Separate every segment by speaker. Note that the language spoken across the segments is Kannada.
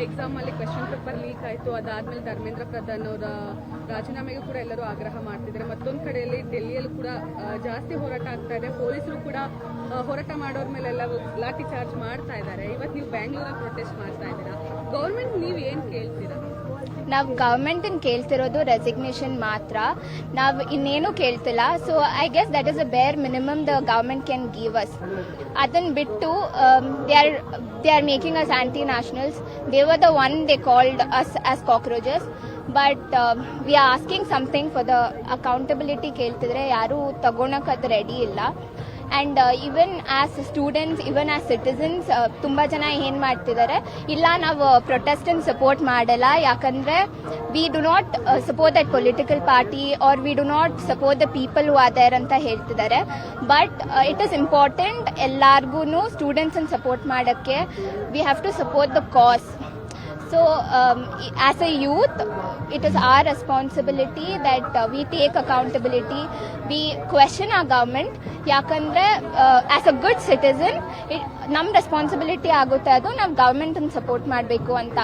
Speaker 1: ಎಕ್ಸಾಮ್ ಅಲ್ಲಿ ಕ್ವೆಶ್ಚನ್ ಪೇಪರ್ ಲೀಕ್ ಆಯಿತು. ಅದಾದ್ಮೇಲೆ ಧರ್ಮೇಂದ್ರ ಪ್ರಧಾನ್ ಅವರ ರಾಜೀನಾಮೆಗೂ ಕೂಡ ಎಲ್ಲರೂ ಆಗ್ರಹ ಮಾಡ್ತಿದ್ದಾರೆ. ಮತ್ತೊಂದು ಕಡೆಯಲ್ಲಿ ಡೆಲ್ಲಿಯಲ್ಲೂ ಕೂಡ ಜಾಸ್ತಿ ಹೋರಾಟ ಆಗ್ತಾ ಇದೆ. ಪೊಲೀಸರು ಕೂಡ ಹೋರಾಟ ಮಾಡೋರ ಮೇಲೆಲ್ಲ ಲಾಠಿ ಚಾರ್ಜ್ ಮಾಡ್ತಾ ಇದ್ದಾರೆ. ಇವತ್ತು ನೀವು ಬ್ಯಾಂಗ್ಳೂರಲ್ಲಿ ಪ್ರೊಟೆಸ್ಟ್ ಮಾಡ್ತಾ ಇದ್ದೀರಾ. ಗೌರ್ಮೆಂಟ್ ನೀವು ಏನು ಕೇಳ್ತೀರಾ?
Speaker 2: ನಾವು ಗವರ್ಮೆಂಟ್ ಕೇಳ್ತಿರೋದು ರೆಸಿಗ್ನೇಷನ್ ಮಾತ್ರ, ನಾವು ಇನ್ನೇನು ಕೇಳ್ತಿಲ್ಲ. So I guess that is a bare minimum the government can give us. ಅದನ್ನ ಬಿಟ್ಟು they are making us anti nationals. They were the one they called us as cockroaches. But we are asking something for the accountability ಕೇಳ್ತಿದ್ರೆ ಯಾರೂ ತಗೊಳಕ್ ಅದು ರೆಡಿ ಇಲ್ಲ. And even as students, even as citizens ತುಂಬ ಜನ ಏನು ಮಾಡ್ತಿದ್ದಾರೆ, ಇಲ್ಲ ನಾವು ಪ್ರೊಟೆಸ್ಟನ್ನು ಸಪೋರ್ಟ್ ಮಾಡಲ್ಲ, ಯಾಕಂದರೆ we do not support that political party or we do not support the people who are there ಅಂತ ಹೇಳ್ತಿದ್ದಾರೆ. ಬಟ್ ಇಟ್ ಈಸ್ ಇಂಪಾರ್ಟೆಂಟ್ ಎಲ್ಲಾರ್ಗು ಸ್ಟೂಡೆಂಟ್ಸನ್ನು ಸಪೋರ್ಟ್ ಮಾಡೋಕ್ಕೆ. We have to support the cause. So, as a youth, it is our responsibility that we take accountability. We question our government. ಯಾಕಂದ್ರೆ as a good citizen, ನಮ್ಮ ರೆಸ್ಪಾನ್ಸಿಬಿಲಿಟಿ ಆಗುತ್ತೆ ಅದು ನಾವು ಗವರ್ಮೆಂಟ್ ಅನ್ನು ಸಪೋರ್ಟ್ ಮಾಡಬೇಕು ಅಂತ.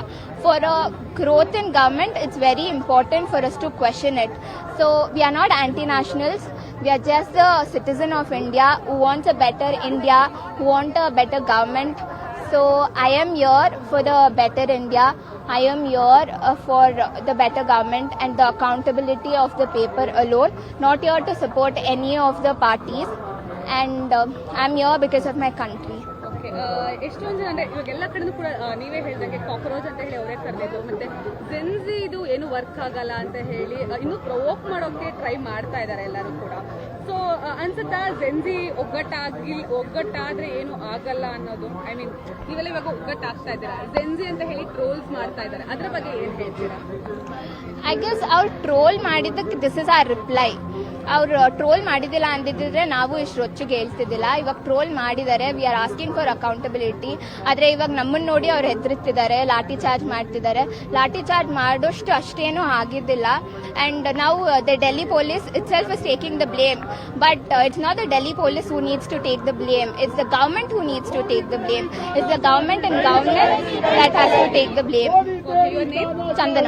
Speaker 2: For a growth in government it's very important for us to question it. So we are not anti nationals. We are just the citizen of India who wants a better India, who want a better government. So I am here for the better India. I am here for the better government and the accountability of the paper alone. Not here to support any of the parties. And I am here because of my country.
Speaker 1: ಎಷ್ಟೊಂದು ಜನ ಅಂದ್ರೆ ಇವಾಗೆಲ್ಲ ಕಡೆನೂ ಕೂಡ ನೀವೇ ಹೇಳಿದಂಗೆ ಕಾಕ್ರೋಚ್ ಅಂತ ಹೇಳಿ ಅವರೇ ಕರೆದಿದ್ದು. ಮತ್ತೆ ಜೆನ್ಸಿ ಇದು ಏನು ವರ್ಕ್ ಆಗಲ್ಲ ಅಂತ ಹೇಳಿ ಇನ್ನು ಪ್ರವೋಕ್ ಮಾಡೋಕೆ ಟ್ರೈ ಮಾಡ್ತಾ ಇದ್ದಾರೆ ಎಲ್ಲರೂ ಕೂಡ. ಸೊ ಅನ್ಸುತ್ತಾ ಜೆನ್ಸಿ ಒಗ್ಗಟ್ಟಾದ್ರೆ ಏನು ಆಗಲ್ಲ ಅನ್ನೋದು? ಐ ಮೀನ್ ನೀವೆಲ್ಲ ಇವಾಗ ಒಗ್ಗಟ್ಟಾಗ್ತಾ ಇದ್ದೀರಾ, ಜೆನ್ಸಿ ಅಂತ ಹೇಳಿ ಟ್ರೋಲ್ಸ್ ಮಾಡ್ತಾ ಇದ್ದಾರೆ, ಅದ್ರ ಬಗ್ಗೆ ಏನ್ ಹೇಳ್ತೀರಾ?
Speaker 2: ಐ ಗೆಸ್ ಅವ್ರು ಟ್ರೋಲ್ ಮಾಡಿದ್ದಕ್ಕೆ ದಿಸ್ ಇಸ್ ಆರ್ ರಿಪ್ಲೈ. ಅವ್ರು ಟ್ರೋಲ್ ಮಾಡಿದಿಲ್ಲ ಅಂದಿದ್ರೆ ನಾವು ಇಷ್ಟು ರೊಚ್ಚಿಗೆ ಹೇಳ್ತಿದ್ದಿಲ್ಲ. ಇವಾಗ ಟ್ರೋಲ್ ಮಾಡಿದ್ದಾರೆ. V are asking for accountability. ಆದರೆ ಇವಾಗ ನಮ್ಮನ್ನು ನೋಡಿ ಅವ್ರು ಹೆದರ್ತಿದ್ದಾರೆ, ಲಾಠಿ ಚಾರ್ಜ್ ಮಾಡ್ತಿದ್ದಾರೆ. ಲಾಠಿ ಚಾರ್ಜ್ ಮಾಡೋಷ್ಟು ಅಷ್ಟೇನೂ ಆಗಿದ್ದಿಲ್ಲ. ಆ್ಯಂಡ್ ನಾವು the Delhi police itself is taking the blame. But it's not the Delhi police who needs to take the blame. It's the government who needs to take the blame. It's the government and governance that has to take the blame. Chandana.